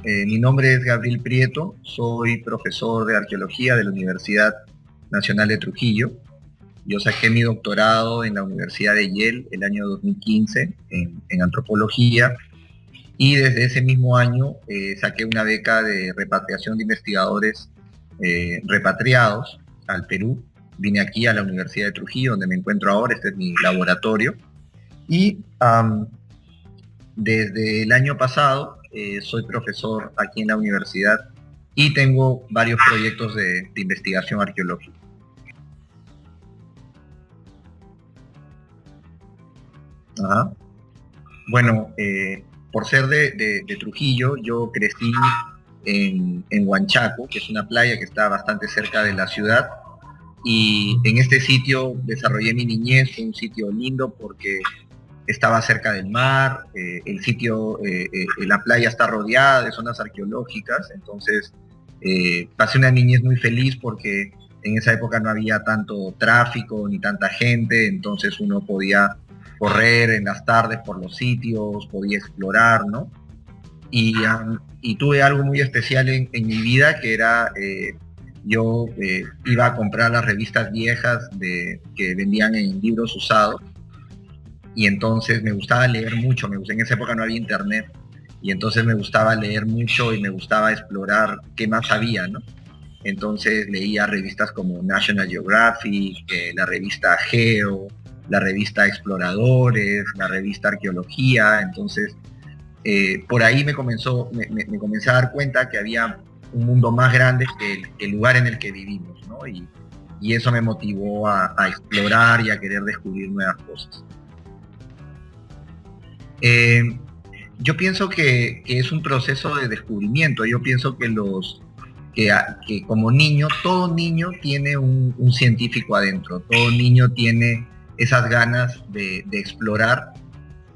Mi nombre es Gabriel Prieto, soy profesor de arqueología de la Universidad Nacional de Trujillo. Yo saqué mi doctorado en la Universidad de Yale el año 2015 en antropología y desde ese mismo año saqué una beca de repatriación de investigadores repatriados al Perú. Vine aquí a la Universidad de Trujillo, donde me encuentro ahora, este es mi laboratorio. Y desde el año pasado soy profesor aquí en la universidad y tengo varios proyectos de investigación arqueológica. Ajá. Bueno, por ser de Trujillo, yo crecí en Huanchaco, que es una playa que está bastante cerca de la ciudad, y en este sitio desarrollé mi niñez. Fue un sitio lindo porque estaba cerca del mar, el sitio, la playa está rodeada de zonas arqueológicas, entonces pasé una niñez muy feliz porque en esa época no había tanto tráfico ni tanta gente, entonces uno podía correr en las tardes por los sitios, podía explorar, ¿no? Y tuve algo muy especial en mi vida, que era, yo iba a comprar las revistas viejas que vendían en libros usados, y entonces me gustaba leer mucho, en esa época no había internet, y entonces me gustaba leer mucho y me gustaba explorar qué más había, ¿no? Entonces leía revistas como National Geographic, la revista Geo, la revista Exploradores, la revista Arqueología. Entonces por ahí me comencé a dar cuenta que había un mundo más grande que el lugar en el que vivimos, ¿no? Y eso me motivó a explorar y a querer descubrir nuevas cosas. Eh, yo pienso que es un proceso de descubrimiento. Yo pienso que como niño, todo niño tiene un científico adentro, todo niño tiene esas ganas de explorar.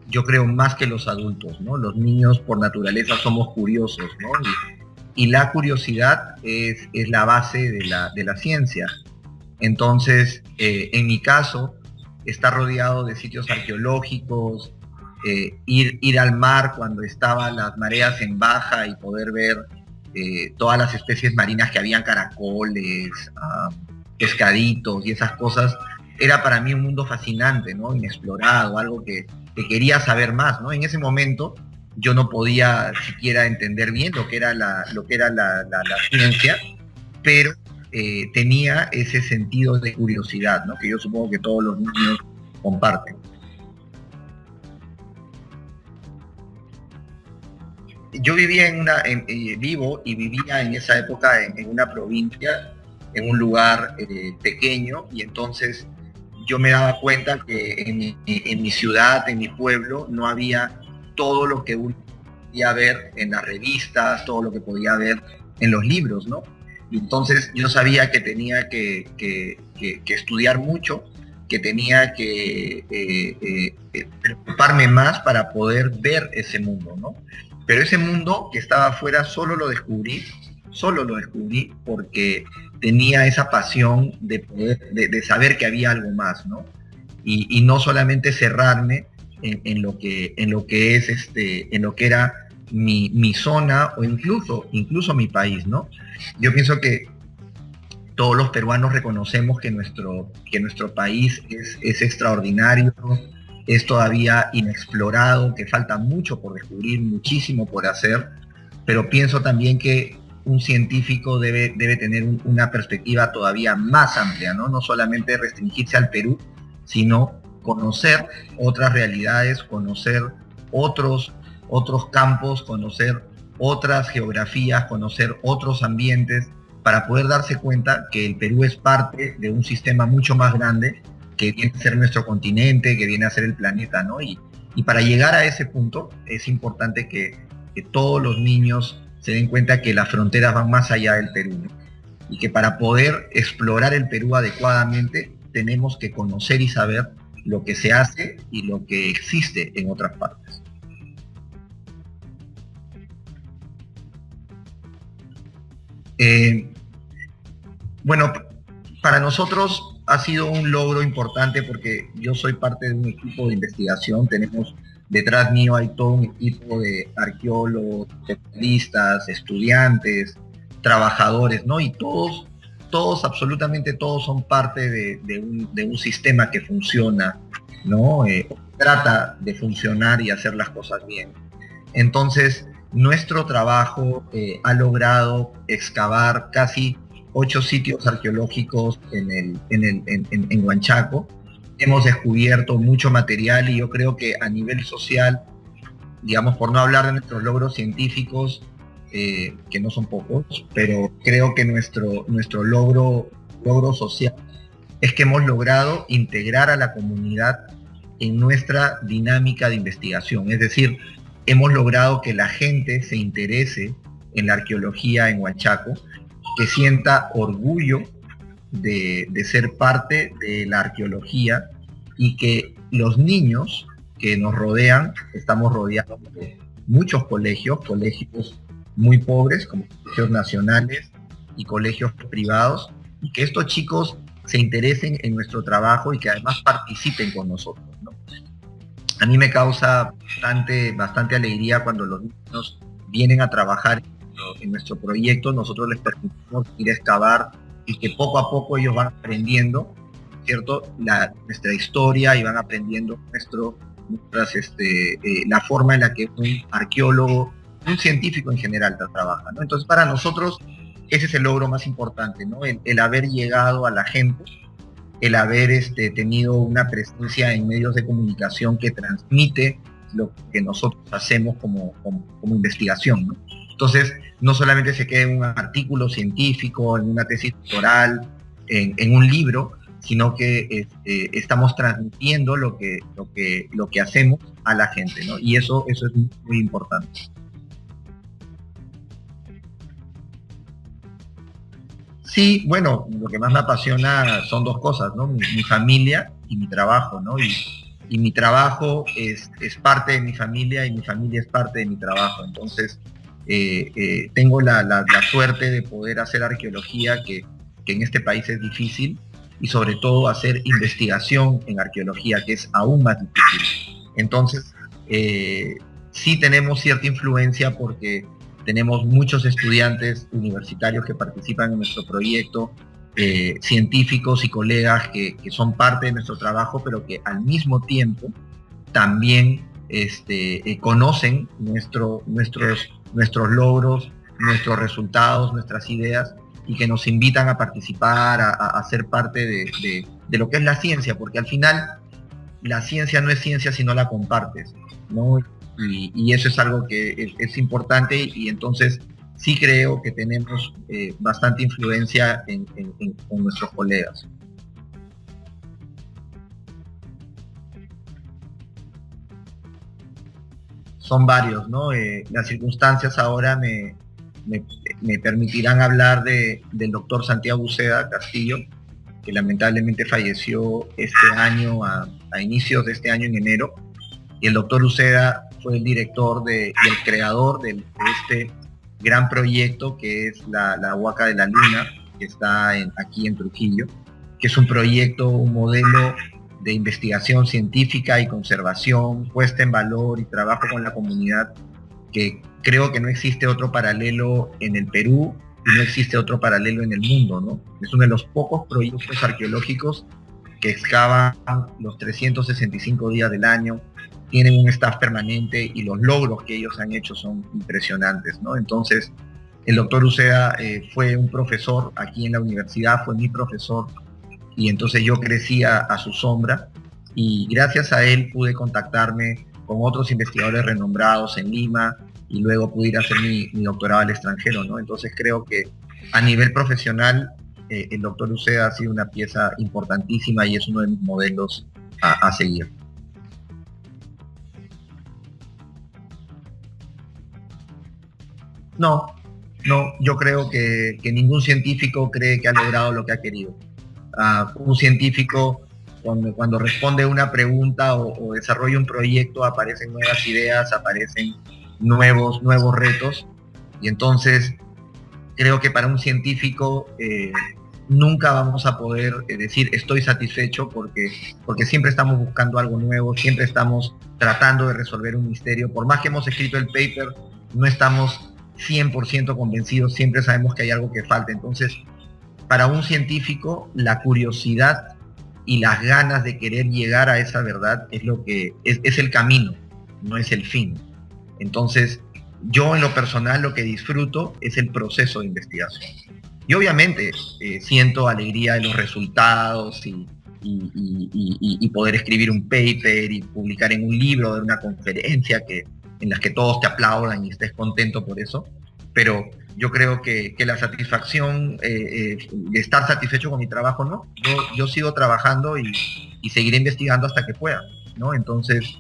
Yo creo más que los adultos, ¿no? Los niños por naturaleza somos curiosos, ¿no? Y la curiosidad es la base de la ciencia. Entonces, en mi caso, estar rodeado de sitios arqueológicos, ir al mar cuando estaban las mareas en baja y poder ver todas las especies marinas que habían, caracoles, pescaditos y esas cosas, era para mí un mundo fascinante, ¿no? Inexplorado, algo que quería saber más, ¿no? En ese momento yo no podía siquiera entender bien lo que era la ciencia, pero tenía ese sentido de curiosidad, ¿no? Que yo supongo que todos los niños comparten. Yo vivía vivo y vivía en esa época en una provincia, en un lugar pequeño, y entonces yo me daba cuenta que en mi ciudad, en mi pueblo, no había todo lo que uno podía ver en las revistas, todo lo que podía ver en los libros, ¿no? Y entonces yo sabía que tenía que estudiar mucho, que tenía que preocuparme más para poder ver ese mundo, ¿no? Pero ese mundo que estaba afuera solo lo descubrí porque tenía esa pasión de poder, de saber que había algo más, ¿no? Y no solamente cerrarme en lo que es en lo que era mi zona o incluso mi país, ¿no? Yo pienso que todos los peruanos reconocemos que nuestro país es extraordinario, es todavía inexplorado, que falta mucho por descubrir, muchísimo por hacer, pero pienso también que un científico debe tener una perspectiva todavía más amplia, ¿no? No solamente restringirse al Perú, sino conocer otras realidades, conocer otros campos, conocer otras geografías, conocer otros ambientes, para poder darse cuenta que el Perú es parte de un sistema mucho más grande que viene a ser nuestro continente, que viene a ser el planeta, ¿no? Y para llegar a ese punto es importante que todos los niños se den cuenta que las fronteras van más allá del Perú, ¿no? Y que para poder explorar el Perú adecuadamente tenemos que conocer y saber lo que se hace y lo que existe en otras partes. Eh, bueno, para nosotros ha sido un logro importante porque yo soy parte de un equipo de investigación. Tenemos detrás mío hay todo un equipo de arqueólogos, especialistas, estudiantes, trabajadores, ¿no? Y todos, absolutamente todos son parte de un sistema que funciona, ¿no? Trata de funcionar y hacer las cosas bien. Entonces, nuestro trabajo ha logrado excavar casi 8 sitios arqueológicos en Huanchaco. Hemos descubierto mucho material y yo creo que a nivel social, digamos, por no hablar de nuestros logros científicos, que no son pocos, pero creo que nuestro logro social es que hemos logrado integrar a la comunidad en nuestra dinámica de investigación. Es decir, hemos logrado que la gente se interese en la arqueología en Huanchaco, que sienta orgullo de ser parte de la arqueología y que los niños que nos rodean, estamos rodeados de muchos colegios muy pobres, como colegios nacionales y colegios privados, y que estos chicos se interesen en nuestro trabajo y que además participen con nosotros, ¿no? A mí me causa bastante alegría cuando los niños vienen a trabajar en nuestro proyecto. Nosotros les permitimos ir a excavar y que poco a poco ellos van aprendiendo, ¿cierto?, nuestra historia, y van aprendiendo la forma en la que un arqueólogo, un científico en general trabaja, ¿no? Entonces, para nosotros ese es el logro más importante, ¿no? El haber llegado a la gente, el haber tenido una presencia en medios de comunicación que transmite lo que nosotros hacemos como investigación, ¿no? Entonces, no solamente se queda en un artículo científico, en una tesis doctoral, en un libro, sino que estamos transmitiendo lo que hacemos a la gente, ¿no? Y eso es muy importante. Sí, bueno, lo que más me apasiona son dos cosas, ¿no? Mi familia y mi trabajo, ¿no? Y mi trabajo es parte de mi familia y mi familia es parte de mi trabajo. Entonces, tengo la suerte de poder hacer arqueología, que en este país es difícil, y sobre todo hacer investigación en arqueología, que es aún más difícil. Entonces, sí tenemos cierta influencia porque tenemos muchos estudiantes universitarios que participan en nuestro proyecto, científicos y colegas que son parte de nuestro trabajo, pero que al mismo tiempo también conocen nuestros logros, nuestros resultados, nuestras ideas, y que nos invitan a participar, a ser parte de lo que es la ciencia, porque al final la ciencia no es ciencia si no la compartes, ¿no? Y eso es algo que es importante, y entonces sí creo que tenemos bastante influencia con nuestros colegas. Son varios, ¿no? Las circunstancias ahora me permitirán hablar del doctor Santiago Uceda Castillo, que lamentablemente falleció este año, a inicios de este año, en enero. Y el doctor Uceda fue el director y el creador de este gran proyecto que es la Huaca de la Luna, que está aquí en Trujillo, que es un proyecto, un modelo de investigación científica y conservación, puesta en valor y trabajo con la comunidad, que creo que no existe otro paralelo en el Perú y no existe otro paralelo en el mundo, ¿no? Es uno de los pocos proyectos arqueológicos que excavan los 365 días del año, tienen un staff permanente y los logros que ellos han hecho son impresionantes, ¿no? Entonces, el doctor Uceda fue un profesor aquí en la universidad, fue mi profesor, y entonces yo crecí a su sombra, y gracias a él pude contactarme con otros investigadores renombrados en Lima, y luego pude ir a hacer mi doctorado al extranjero, ¿no? Entonces creo que a nivel profesional el doctor Uceda ha sido una pieza importantísima y es uno de mis modelos a seguir. No, yo creo que ningún científico cree que ha logrado lo que ha querido. Un científico, cuando responde una pregunta o desarrolla un proyecto, aparecen nuevas ideas, aparecen nuevos retos, y entonces creo que para un científico nunca vamos a poder decir estoy satisfecho porque siempre estamos buscando algo nuevo, siempre estamos tratando de resolver un misterio. Por más que hemos escrito el paper, no estamos 100% convencidos, siempre sabemos que hay algo que falta. Entonces, para un científico, la curiosidad y las ganas de querer llegar a esa verdad es lo que es el camino, no es el fin. Entonces, yo en lo personal lo que disfruto es el proceso de investigación. Y obviamente siento alegría de los resultados y poder escribir un paper y publicar en un libro, de una conferencia en las que todos te aplaudan y estés contento por eso. Pero yo creo que la satisfacción de estar satisfecho con mi trabajo, no. Yo sigo trabajando y seguiré investigando hasta que pueda, ¿no? Entonces,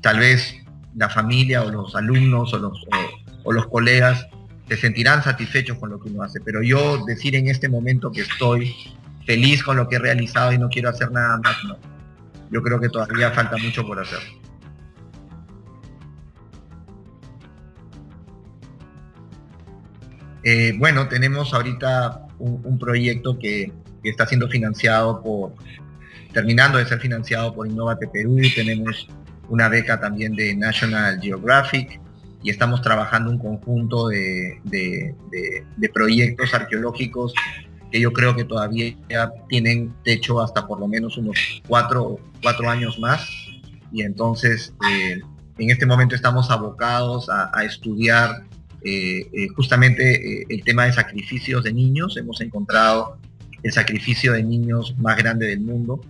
tal vez la familia o los alumnos o los colegas se sentirán satisfechos con lo que uno hace, pero yo decir en este momento que estoy feliz con lo que he realizado y no quiero hacer nada más, no. Yo creo que todavía falta mucho por hacer. Bueno, tenemos ahorita un proyecto que está siendo financiado terminando de ser financiado por Innovate Perú, y tenemos una beca también de National Geographic, y estamos trabajando un conjunto de proyectos arqueológicos que yo creo que todavía tienen techo hasta por lo menos unos cuatro años más, y entonces en este momento estamos abocados a estudiar justamente el tema de sacrificios de niños. Hemos encontrado el sacrificio de niños más grande del mundo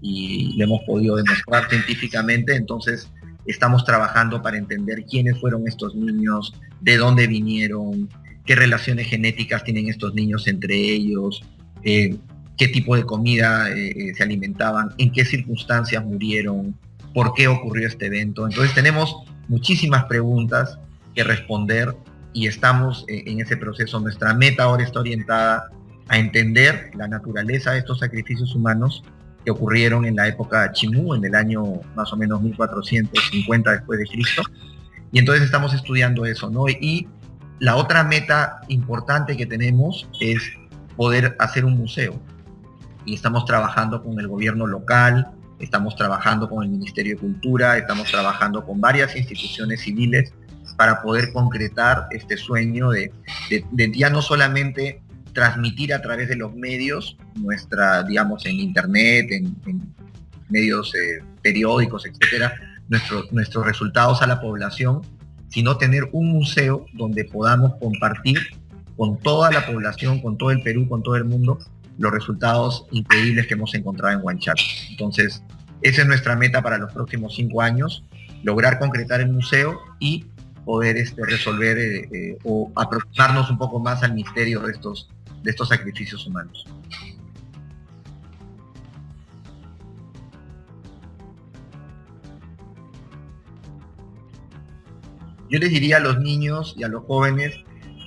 y lo hemos podido demostrar científicamente. Entonces estamos trabajando para entender quiénes fueron estos niños, de dónde vinieron, qué relaciones genéticas tienen estos niños entre ellos, qué tipo de comida se alimentaban, en qué circunstancias murieron, por qué ocurrió este evento. Entonces tenemos muchísimas preguntas que responder y estamos en ese proceso. Nuestra meta ahora está orientada a entender la naturaleza de estos sacrificios humanos que ocurrieron en la época Chimú, en el año más o menos 1450 después de Cristo. Y entonces estamos estudiando eso, ¿no? Y la otra meta importante que tenemos es poder hacer un museo. Y estamos trabajando con el gobierno local, estamos trabajando con el Ministerio de Cultura, estamos trabajando con varias instituciones civiles para poder concretar este sueño de ya no solamente transmitir a través de los medios, digamos, en internet, en medios periódicos, etcétera, nuestros resultados a la población, sino tener un museo donde podamos compartir con toda la población, con todo el Perú, con todo el mundo, los resultados increíbles que hemos encontrado en Huanchaco. Entonces, esa es nuestra meta para los próximos 5 años, lograr concretar el museo y poder resolver o aproximarnos un poco más al misterio de estos sacrificios humanos. Yo les diría a los niños y a los jóvenes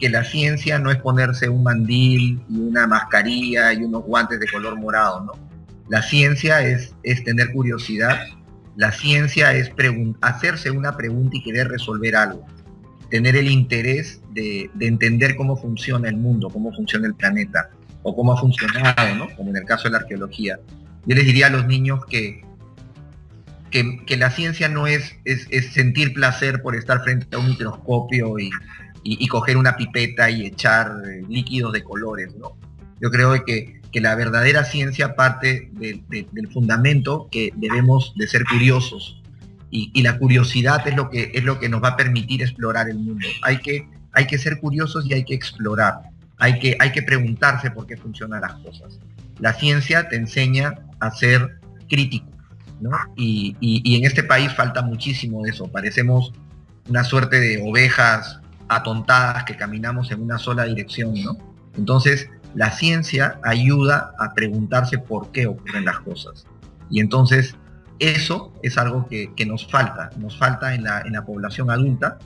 que la ciencia no es ponerse un mandil y una mascarilla y unos guantes de color morado, ¿no? La ciencia es tener curiosidad, la ciencia es hacerse una pregunta y querer resolver algo, tener el interés de entender cómo funciona el mundo, cómo funciona el planeta, o cómo ha funcionado, ¿no? Como en el caso de la arqueología. Yo les diría a los niños que la ciencia no es sentir placer por estar frente a un microscopio y coger una pipeta y echar líquidos de colores, ¿no? Yo creo que la verdadera ciencia parte del fundamento que debemos de ser curiosos, y la curiosidad es lo que nos va a permitir explorar el mundo. Hay que ser curiosos y hay que explorar, hay que preguntarse por qué funcionan las cosas. La ciencia te enseña a ser crítico, ¿no? Y en este país falta muchísimo de eso. Parecemos una suerte de ovejas atontadas que caminamos en una sola dirección, ¿no? Entonces, la ciencia ayuda a preguntarse por qué ocurren las cosas. Y entonces, eso es algo que nos falta en la población adulta,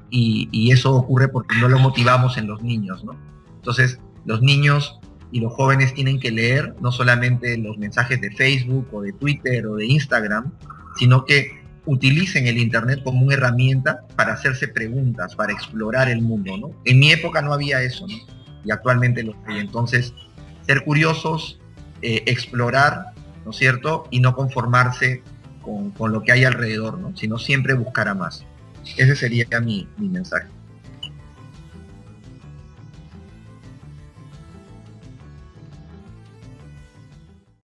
y eso ocurre porque no lo motivamos en los niños, ¿no? Entonces, los niños y los jóvenes tienen que leer no solamente los mensajes de Facebook o de Twitter o de Instagram, sino que utilicen el Internet como una herramienta para hacerse preguntas, para explorar el mundo, ¿no? En mi época no había eso, ¿no? y actualmente lo hay. Entonces, ser curiosos, explorar, ¿no es cierto? Y no conformarse con lo que hay alrededor, ¿no? Sino siempre buscar a más. Ese sería mi mensaje.